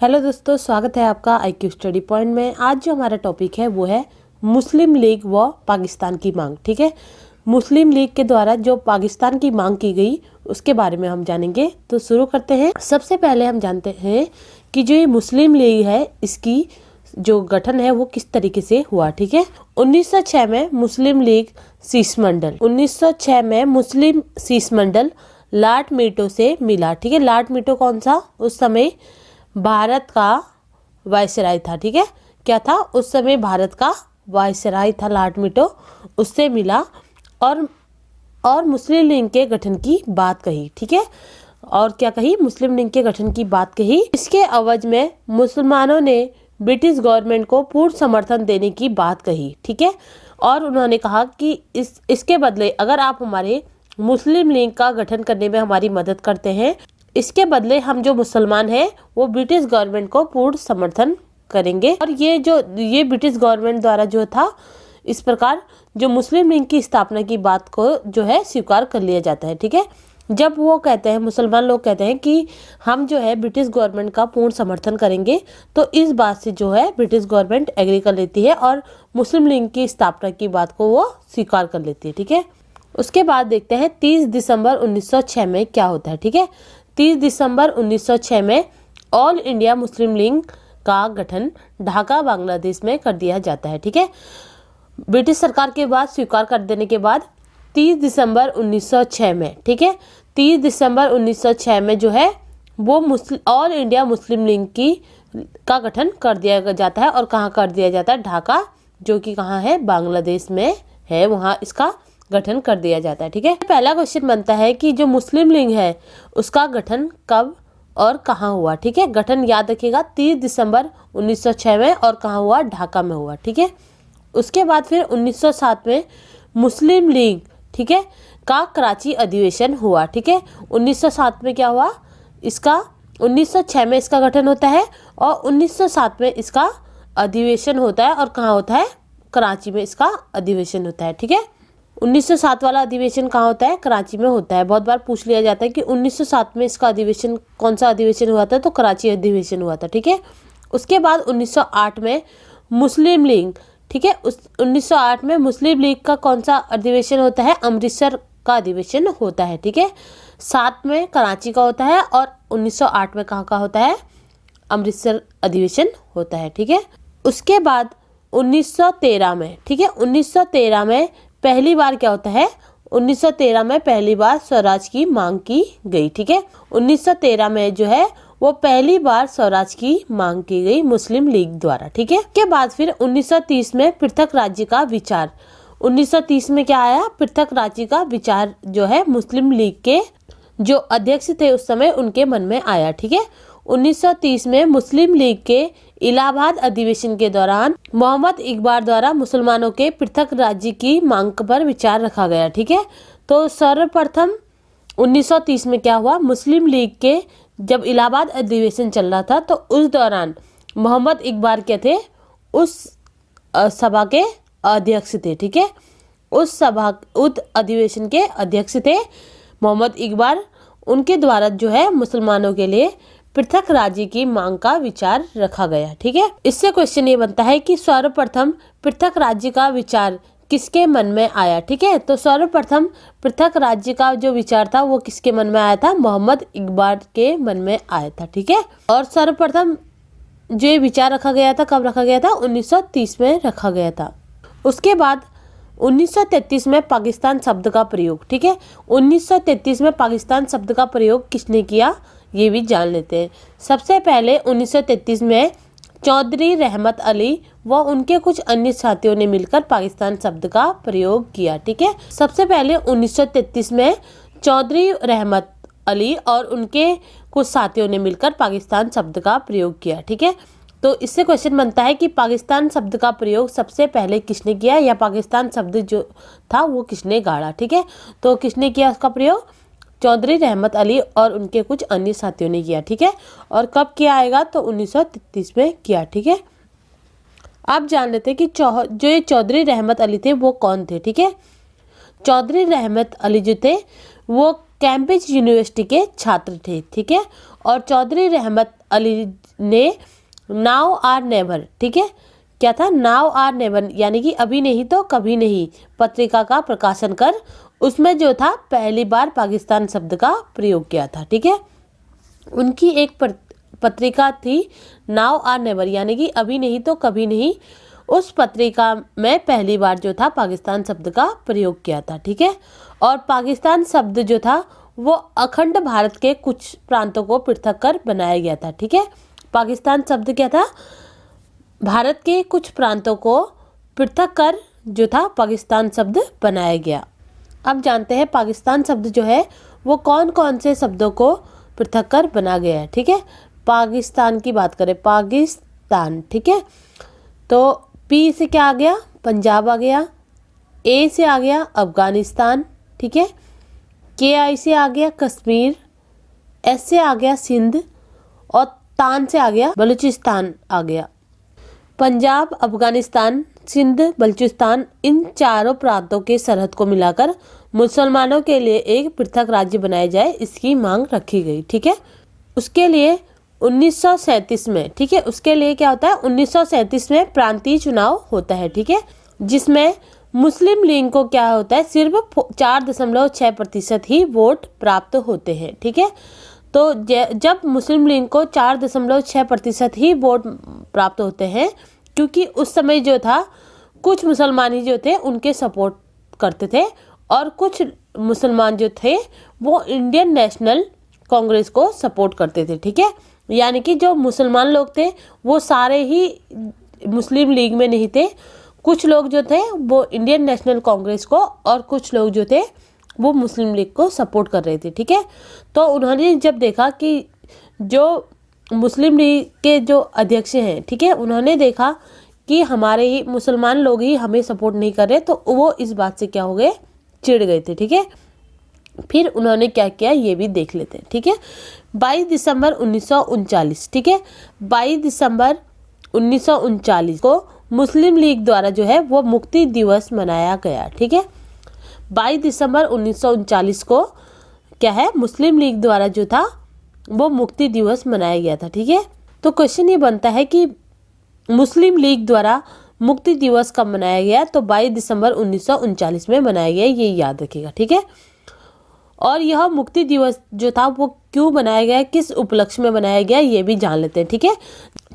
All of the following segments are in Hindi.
हेलो दोस्तों, स्वागत है आपका IQ स्टडी पॉइंट में। आज जो हमारा टॉपिक है वो है मुस्लिम लीग व पाकिस्तान की मांग। ठीक है, मुस्लिम लीग के द्वारा जो पाकिस्तान की मांग की गई उसके बारे में हम जानेंगे। तो शुरू करते हैं। सबसे पहले हम जानते हैं कि जो ये मुस्लिम लीग है इसकी जो गठन है वो किस तरीके से हुआ। ठीक है, 1906 में मुस्लिम लीग शीर्षमंडल 1906 में मुस्लिम शीर्षमंडल लॉर्ड मीटो से मिला। ठीक है, लॉर्ड मीटो कौन सा? उस समय भारत का वायसराय था। ठीक है, क्या था? उस समय भारत का वायसराय था लॉर्ड मीटो, उससे मिला और मुस्लिम लीग के गठन की बात कही। ठीक है, और क्या कही? मुस्लिम लीग के गठन की बात कही। इसके एवज में मुसलमानों ने ब्रिटिश गवर्नमेंट को पूर्ण समर्थन देने की बात कही। ठीक है, और उन्होंने कहा कि इसके बदले अगर आप हमारे मुस्लिम लीग का गठन करने में हमारी मदद करते हैं, इसके बदले हम जो मुसलमान हैं वो ब्रिटिश गवर्नमेंट को पूर्ण समर्थन करेंगे। और ये ब्रिटिश गवर्नमेंट द्वारा जो था, इस प्रकार जो मुस्लिम लीग की स्थापना की बात को जो है स्वीकार कर लिया जाता है। ठीक है, जब वो कहते हैं, मुसलमान लोग कहते हैं कि हम जो है ब्रिटिश गवर्नमेंट का पूर्ण समर्थन करेंगे, तो इस बात से जो है ब्रिटिश गवर्नमेंट एग्री कर लेती है और मुस्लिम लीग की स्थापना की बात को वो स्वीकार कर लेती है। ठीक है, उसके बाद देखते हैं 30 दिसंबर 1906 में क्या होता है। ठीक है, 30 दिसंबर 1906 में ऑल इंडिया मुस्लिम लीग का गठन ढाका बांग्लादेश में कर दिया जाता है। ठीक है, ब्रिटिश सरकार के बाद स्वीकार कर देने के बाद 30 दिसंबर 1906 में, ठीक है, 30 दिसंबर 1906 में जो है वो ऑल इंडिया मुस्लिम लीग का गठन कर दिया जाता है। और कहाँ कर दिया जाता है? ढाका, जो कि कहाँ है? बांग्लादेश में है, वहाँ इसका गठन कर दिया जाता है। ठीक है, पहला क्वेश्चन बनता है कि जो मुस्लिम लीग है उसका गठन कब और कहाँ हुआ। ठीक है, गठन याद रखिएगा 30 दिसंबर 1906 में, और कहाँ हुआ? ढाका में हुआ। ठीक है, उसके बाद फिर 1907 में मुस्लिम लीग, ठीक है, का कराची अधिवेशन हुआ। ठीक है, 1907 में क्या हुआ? इसका 1906 में इसका गठन होता है और 1907 में इसका अधिवेशन होता है। और कहाँ होता है? कराची में इसका अधिवेशन होता है। ठीक है, 1907 वाला अधिवेशन कहाँ होता है? कराची में होता है। बहुत बार पूछ लिया जाता है कि 1907 में इसका अधिवेशन कौन सा अधिवेशन हुआ था, तो कराची अधिवेशन हुआ था। ठीक है, उसके बाद 1908 में मुस्लिम लीग, ठीक है, उस 1908 में मुस्लिम लीग का कौन सा अधिवेशन होता है? अमृतसर का अधिवेशन होता है। ठीक है, 7 में कराची का होता है और 1908 में कहाँ का होता है? अमृतसर अधिवेशन होता है। ठीक है, उसके बाद 1913 में, ठीक है, 1913 में पहली बार क्या होता है? 1913 में पहली बार स्वराज की मांग की गई। ठीक है, 1913 में जो है वो पहली बार स्वराज की मांग की गई मुस्लिम लीग द्वारा। ठीक है, के बाद फिर 1930 में पृथक राज्य का विचार। 1930 में क्या आया? पृथक राज्य का विचार जो है मुस्लिम लीग के जो अध्यक्ष थे उस समय उनके मन में आया। ठीक है, 1930 में मुस्लिम लीग के इलाहाबाद अधिवेशन के दौरान मोहम्मद इकबाल द्वारा मुसलमानों के पृथक राज्य की मांग पर विचार रखा गया। ठीक है, तो सर्वप्रथम 1930 में क्या हुआ? मुस्लिम लीग के जब इलाहाबाद अधिवेशन चल रहा था तो उस दौरान मोहम्मद इकबाल क्या थे? उस सभा के अध्यक्ष थे। ठीक है, उस अधिवेशन के अध्यक्ष थे मोहम्मद इकबाल। उनके द्वारा जो है मुसलमानों के लिए पृथक राज्य की मांग का विचार रखा गया। ठीक है, इससे क्वेश्चन ये बनता है कि सर्वप्रथम पृथक राज्य का विचार किसके मन में आया। ठीक है, तो सर्वप्रथम पृथक राज्य का जो विचार था वो किसके मन में आया था? मोहम्मद इकबाल के मन में आया था। ठीक है, और सर्वप्रथम जो ये विचार रखा गया था, कब रखा गया था? 1930 में रखा गया था। उसके बाद 1933 में पाकिस्तान शब्द का प्रयोग। ठीक है, 1933 में पाकिस्तान शब्द का प्रयोग किसने किया ये भी जान लेते हैं। सबसे पहले 1933 में चौधरी रहमत अली व उनके कुछ अन्य साथियों ने मिलकर पाकिस्तान शब्द का प्रयोग किया। ठीक है, सबसे पहले 1933 में चौधरी रहमत अली और उनके कुछ साथियों ने मिलकर पाकिस्तान शब्द का प्रयोग किया। ठीक है, तो इससे क्वेश्चन बनता है कि पाकिस्तान शब्द का प्रयोग सबसे पहले किसने किया, या पाकिस्तान शब्द जो था वो किसने गाड़ा। ठीक है, तो किसने किया उसका प्रयोग? चौधरी रहमत अली और उनके कुछ अन्य साथियों ने किया। ठीक है, और कब किया आएगा? तो 1933 में किया। ठीक है, आप जान लेते हैं कि जो ये चौधरी रहमत अली थे वो कौन थे। ठीक है, चौधरी रहमत अली जो थे वो कैम्ब्रिज यूनिवर्सिटी के छात्र थे। ठीक है, और चौधरी रहमत अली ने नाउ आर नेवर, ठीक है, क्या था, नाउ आर नेवर यानी कि अभी नहीं तो कभी नहीं पत्रिका का प्रकाशन कर उसमें जो था पहली बार पाकिस्तान शब्द का प्रयोग किया था। ठीक है, उनकी एक पत्रिका थी नाउ आर नेवर यानी कि अभी नहीं तो कभी नहीं, उस पत्रिका में पहली बार जो था पाकिस्तान शब्द का प्रयोग किया था। ठीक है, और पाकिस्तान शब्द जो था वो अखंड भारत के कुछ प्रांतों को पृथक कर बनाया गया था। ठीक है, पाकिस्तान शब्द क्या था, भारत के कुछ प्रांतों को पृथक कर जो था पाकिस्तान शब्द बनाया गया। अब जानते हैं पाकिस्तान शब्द जो है वो कौन कौन से शब्दों को पृथक कर बना गया है। ठीक है, पाकिस्तान की बात करें, पाकिस्तान, ठीक है, तो पी से क्या आ गया, पंजाब आ गया, ए से आ गया अफगानिस्तान, ठीक है, के आई से आ गया कश्मीर, एस से आ गया सिंध और तान से आ गया बलूचिस्तान आ गया। पंजाब, अफगानिस्तान, सिंध, बलूचिस्तान, इन चारों प्रांतों के सरहद को मिलाकर मुसलमानों के लिए एक पृथक राज्य बनाया जाए, इसकी मांग रखी गई। ठीक है, उसके लिए 1937 में, ठीक है, उसके लिए क्या होता है, 1937 में प्रांतीय चुनाव होता है। ठीक है, जिसमें मुस्लिम लीग को क्या होता है, सिर्फ 4.6% ही वोट प्राप्त होते हैं। ठीक है, तो जब मुस्लिम लीग को 4.6% ही वोट प्राप्त होते हैं, क्योंकि उस समय जो था कुछ मुसलमान जो थे उनके सपोर्ट करते थे और कुछ मुसलमान जो थे वो इंडियन नेशनल कांग्रेस को सपोर्ट करते थे। ठीक है, यानी कि जो मुसलमान लोग थे वो सारे ही मुस्लिम लीग में नहीं थे, कुछ लोग जो थे वो इंडियन नेशनल कांग्रेस को और कुछ लोग जो थे वो मुस्लिम लीग को सपोर्ट कर रहे थे। ठीक है, तो उन्होंने जब देखा कि जो मुस्लिम लीग के जो अध्यक्ष हैं, ठीक है, उन्होंने देखा कि हमारे ही मुसलमान लोग ही हमें सपोर्ट नहीं कर रहे, तो वो इस बात से क्या हो गए, चिढ़ गए थे। ठीक है, फिर उन्होंने क्या किया ये भी देख लेते हैं। ठीक है, 22 दिसंबर 1939, ठीक है, 22 दिसंबर 1939 को मुस्लिम लीग द्वारा जो है वो मुक्ति दिवस मनाया गया। ठीक है, 22 दिसंबर 1939 को क्या है, मुस्लिम लीग द्वारा जो था वो मुक्ति दिवस मनाया गया था। ठीक है, तो क्वेश्चन ये बनता है कि मुस्लिम लीग द्वारा मुक्ति दिवस कब मनाया गया, तो 22 दिसंबर 1939 में मनाया गया, ये याद रखिएगा। ठीक है, और यह मुक्ति दिवस जो था वो क्यों बनाया गया, किस उपलक्ष्य में बनाया गया, ये भी जान लेते हैं। ठीक है,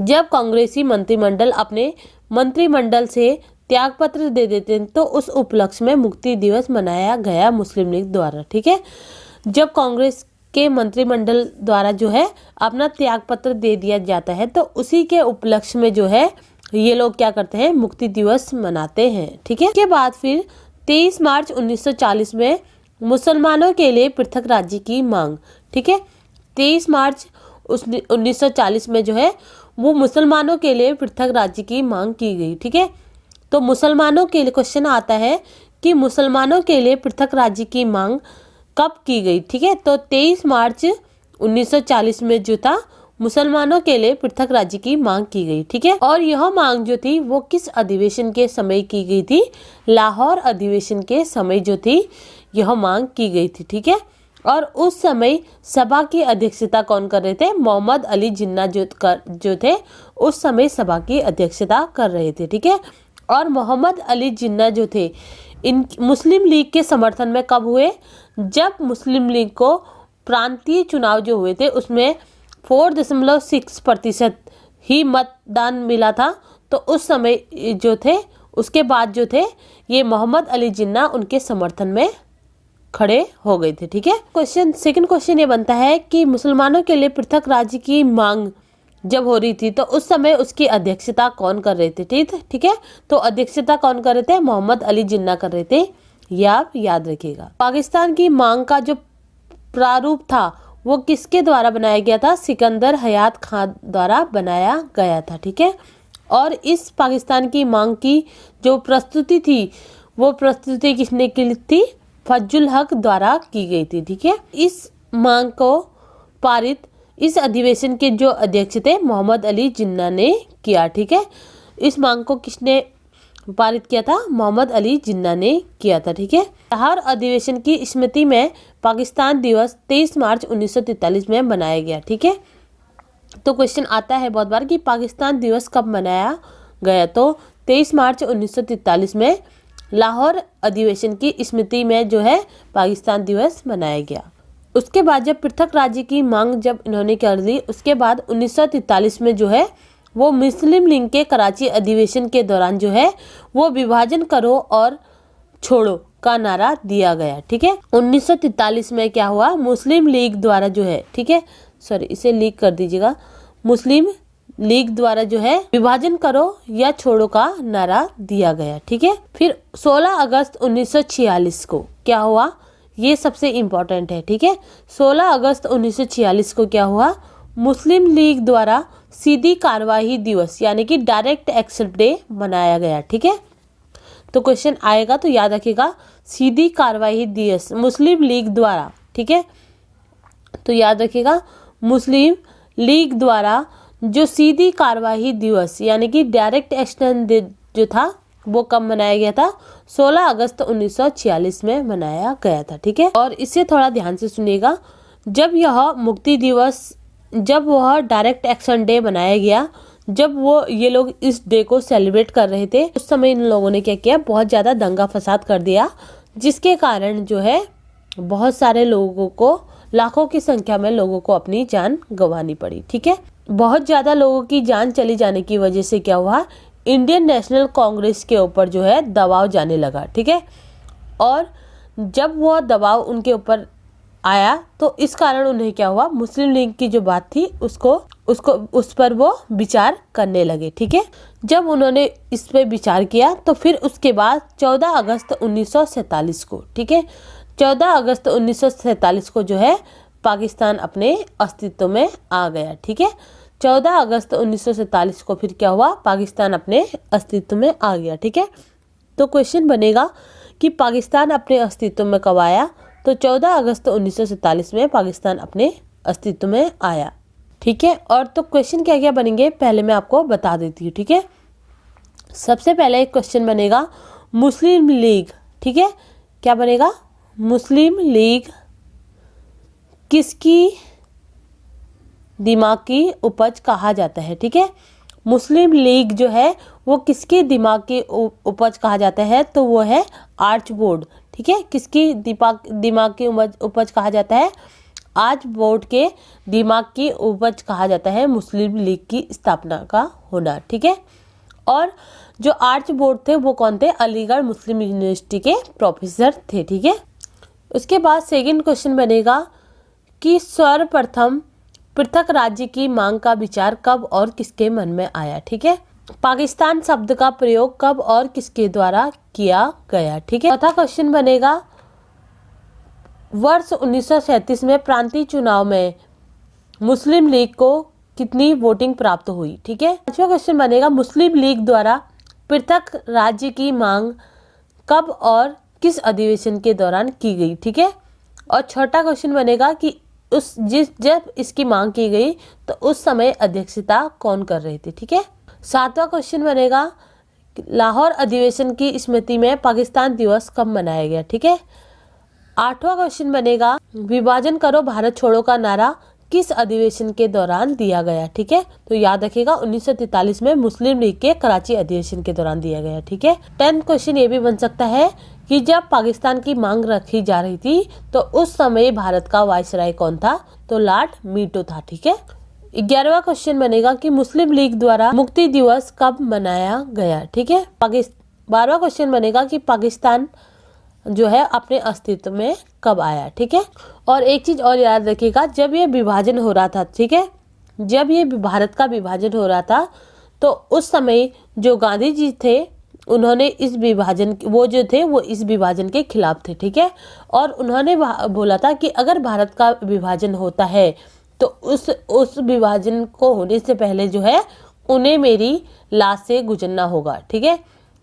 जब कांग्रेसी मंत्रिमंडल अपने मंत्रिमंडल से त्यागपत्र दे देते हैं तो उस उपलक्ष्य में मुक्ति दिवस मनाया गया मुस्लिम लीग द्वारा। ठीक है, जब कांग्रेस के मंत्रिमंडल द्वारा जो है अपना त्यागपत्र दे दिया जाता है तो उसी के उपलक्ष्य में जो है ये लोग क्या करते हैं, मुक्ति दिवस मनाते हैं। ठीक है, के बाद फिर 23 मार्च 1940 में मुसलमानों के लिए पृथक राज्य की मांग। ठीक है, 23 मार्च 1940 में जो है वो मुसलमानों के लिए पृथक राज्य की मांग की गई। ठीक है, तो मुसलमानों के लिए क्वेश्चन आता है कि मुसलमानों के लिए पृथक राज्य की मांग कब की गई। ठीक है, तो 23 मार्च 1940 में जो था मुसलमानों के लिए पृथक राज्य की मांग की गई। ठीक है, और यह मांग जो थी वो किस अधिवेशन के समय की गई थी, लाहौर अधिवेशन के समय जो थी यह मांग की गई थी। ठीक है, और उस समय सभा की अध्यक्षता कौन कर रहे थे, मोहम्मद अली जिन्ना जो थे उस समय सभा की अध्यक्षता कर रहे थे। ठीक है, और मोहम्मद अली जिन्ना जो थे इन मुस्लिम लीग के समर्थन में कब हुए, जब मुस्लिम लीग को प्रांतीय चुनाव जो हुए थे उसमें 4.6% ही मतदान मिला था, तो उस समय जो थे उसके बाद जो थे ये मोहम्मद अली जिन्ना उनके समर्थन में खड़े हो गए थे। ठीक है, सेकंड क्वेश्चन ये बनता है कि मुसलमानों के लिए पृथक राज्य की मांग जब हो रही थी तो उस समय उसकी अध्यक्षता कौन कर रहे थे। ठीक है, तो अध्यक्षता कौन कर रहे थे, मोहम्मद अली जिन्ना कर रहे थे, ये आप याद रखिएगा। पाकिस्तान की मांग का जो प्रारूप था वो किसके द्वारा बनाया गया था, सिकंदर हयात खान द्वारा बनाया गया था। ठीक है, और इस पाकिस्तान की मांग की जो प्रस्तुति थी वो प्रस्तुति किसने की थी, फजल हक द्वारा की गई थी। ठीक है, इस मांग को पारित इस अधिवेशन के जो अध्यक्ष थे मोहम्मद अली जिन्ना ने किया। ठीक है, इस मांग को किसने पारित किया था, मोहम्मद अली जिन्ना ने किया था। ठीक है, लाहौर अधिवेशन की स्मृति में पाकिस्तान दिवस 23 मार्च 1943 में मनाया गया। ठीक है, तो क्वेश्चन आता है बहुत बार कि पाकिस्तान दिवस कब मनाया गया, तो 23 मार्च 1943 में लाहौर अधिवेशन की स्मृति में जो है पाकिस्तान दिवस मनाया गया। उसके बाद जब पृथक राज्य की मांग जब इन्होंने कर दी, उसके बाद 1943 में जो है वो मुस्लिम लीग के कराची अधिवेशन के दौरान जो है वो विभाजन करो और छोड़ो का नारा दिया गया। ठीक है, 1943 में क्या हुआ, मुस्लिम लीग द्वारा जो है, ठीक है, सॉरी इसे लीक कर दीजिएगा, मुस्लिम लीग द्वारा जो है विभाजन करो या छोड़ो का नारा दिया गया। ठीक है, फिर 16 अगस्त 1946 को क्या हुआ, ये सबसे इम्पोर्टेंट है। ठीक है, 16 अगस्त 1946 को क्या हुआ, मुस्लिम लीग द्वारा सीधी कार्यवाही दिवस यानी कि डायरेक्ट एक्शन डे मनाया गया। ठीक है, तो क्वेश्चन आएगा तो याद रखिएगा, सीधी कार्यवाही दिवस मुस्लिम लीग द्वारा। ठीक है, तो याद रखिएगा मुस्लिम लीग द्वारा जो सीधी कार्यवाही दिवस यानी कि डायरेक्ट एक्शन डे जो था वो कब मनाया गया था, 16 अगस्त 1946 में मनाया गया था। ठीक है, और इसे थोड़ा ध्यान से सुनिएगा, जब यह मुक्ति दिवस, जब वह डायरेक्ट एक्शन डे मनाया गया, जब वो ये लोग इस डे को सेलिब्रेट कर रहे थे, उस समय इन लोगों ने क्या किया, बहुत ज़्यादा दंगा फसाद कर दिया, जिसके कारण जो है बहुत सारे लोगों को, लाखों की संख्या में लोगों को अपनी जान गंवानी पड़ी। ठीक है, बहुत ज़्यादा लोगों की जान चली जाने की वजह से क्या हुआ, इंडियन नेशनल कांग्रेस के ऊपर जो है दबाव जाने लगा। ठीक है, और जब वो दबाव उनके ऊपर आया तो इस कारण उन्हें क्या हुआ, मुस्लिम लीग की जो बात थी उस पर वो विचार करने लगे। ठीक है, जब उन्होंने इस पे विचार किया तो फिर उसके बाद 14 अगस्त 1947 को, ठीक है, 14 अगस्त 1947 को जो है पाकिस्तान अपने अस्तित्व में आ गया। ठीक है, 14 अगस्त 1947 को फिर क्या हुआ, पाकिस्तान अपने अस्तित्व में आ गया। ठीक है, तो क्वेश्चन बनेगा कि पाकिस्तान अपने अस्तित्व में कब आया, तो 14 अगस्त 1947 में पाकिस्तान अपने अस्तित्व में आया। ठीक है, और तो क्वेश्चन क्या क्या बनेंगे पहले मैं आपको बता देती हूँ। ठीक है, सबसे पहले एक क्वेश्चन बनेगा मुस्लिम लीग। ठीक है, क्या बनेगा, मुस्लिम लीग किसकी दिमाग की उपज कहा जाता है। ठीक है, मुस्लिम लीग जो है वो किसके दिमाग की उपज कहा जाता है, तो वो है आर्च बोर्ड। ठीक है, किसकी दिमाग की उपज कहा जाता है, आर्च बोर्ड के दिमाग की उपज कहा जाता है मुस्लिम लीग की स्थापना का होना। ठीक है, और जो आर्च बोर्ड थे वो कौन थे, अलीगढ़ मुस्लिम यूनिवर्सिटी के प्रोफेसर थे। ठीक है, उसके बाद सेकंड क्वेश्चन बनेगा कि सर्वप्रथम पृथक राज्य की मांग का विचार कब और किसके मन में आया। ठीक है, पाकिस्तान शब्द का प्रयोग कब और किसके द्वारा किया गया। ठीक है, चौथा क्वेश्चन बनेगा वर्ष 1937 में प्रांतीय चुनाव में मुस्लिम लीग को कितनी वोटिंग प्राप्त हुई। ठीक है, पांचवा क्वेश्चन बनेगा मुस्लिम लीग द्वारा पृथक राज्य की मांग कब और किस अधिवेशन के दौरान की गई। ठीक है, और छठा क्वेश्चन बनेगा कि जब इसकी मांग की गई तो उस समय अध्यक्षता कौन कर रहे थे। ठीक है, सातवां क्वेश्चन बनेगा लाहौर अधिवेशन की स्मृति में पाकिस्तान दिवस कब मनाया गया। ठीक है, आठवां क्वेश्चन बनेगा विभाजन करो भारत छोड़ो का नारा किस अधिवेशन के दौरान दिया गया। ठीक है, तो याद रखिएगा 1943 में मुस्लिम लीग के कराची अधिवेशन के दौरान दिया गया। ठीक है, 10th क्वेश्चन ये भी बन सकता है कि जब पाकिस्तान की मांग रखी जा रही थी तो उस समय भारत का वायसराय कौन था, तो लॉर्ड मीटो था। ठीक है, 11वां क्वेश्चन बनेगा कि मुस्लिम लीग द्वारा मुक्ति दिवस कब मनाया गया। ठीक है, 12वां क्वेश्चन बनेगा कि पाकिस्तान जो है अपने अस्तित्व में कब आया। ठीक है, और एक चीज और याद रखिएगा, जब ये विभाजन हो रहा था, ठीक है, जब ये भारत का विभाजन हो रहा था तो उस समय जो गांधी जी थे उन्होंने इस विभाजन, वो जो थे वो इस विभाजन के खिलाफ थे। ठीक है, और उन्होंने बोला था कि अगर भारत का विभाजन होता है तो उस विभाजन को होने से पहले जो है उन्हें मेरी लाश से गुजरना होगा। ठीक है,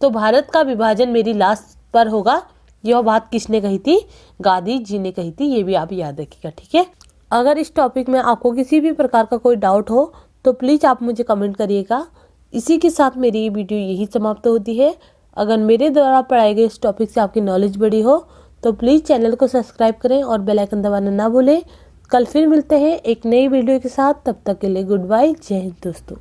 तो भारत का विभाजन मेरी लाश पर होगा, यह बात किसने कही थी, गांधी जी ने कही थी, ये भी आप याद रखिएगा। ठीक है, अगर इस टॉपिक में आपको किसी भी प्रकार का कोई डाउट हो तो प्लीज़ आप मुझे कमेंट करिएगा। इसी के साथ मेरी ये वीडियो यही समाप्त होती है। अगर मेरे द्वारा पढ़ाए गए इस टॉपिक से आपकी नॉलेज बढ़ी हो तो प्लीज़ चैनल को सब्सक्राइब करें और बेल आइकन दबाना ना भूलें कल फिर मिलते हैं एक नई वीडियो के साथ, तब तक के लिए गुड बाय, जय हिंद दोस्तों।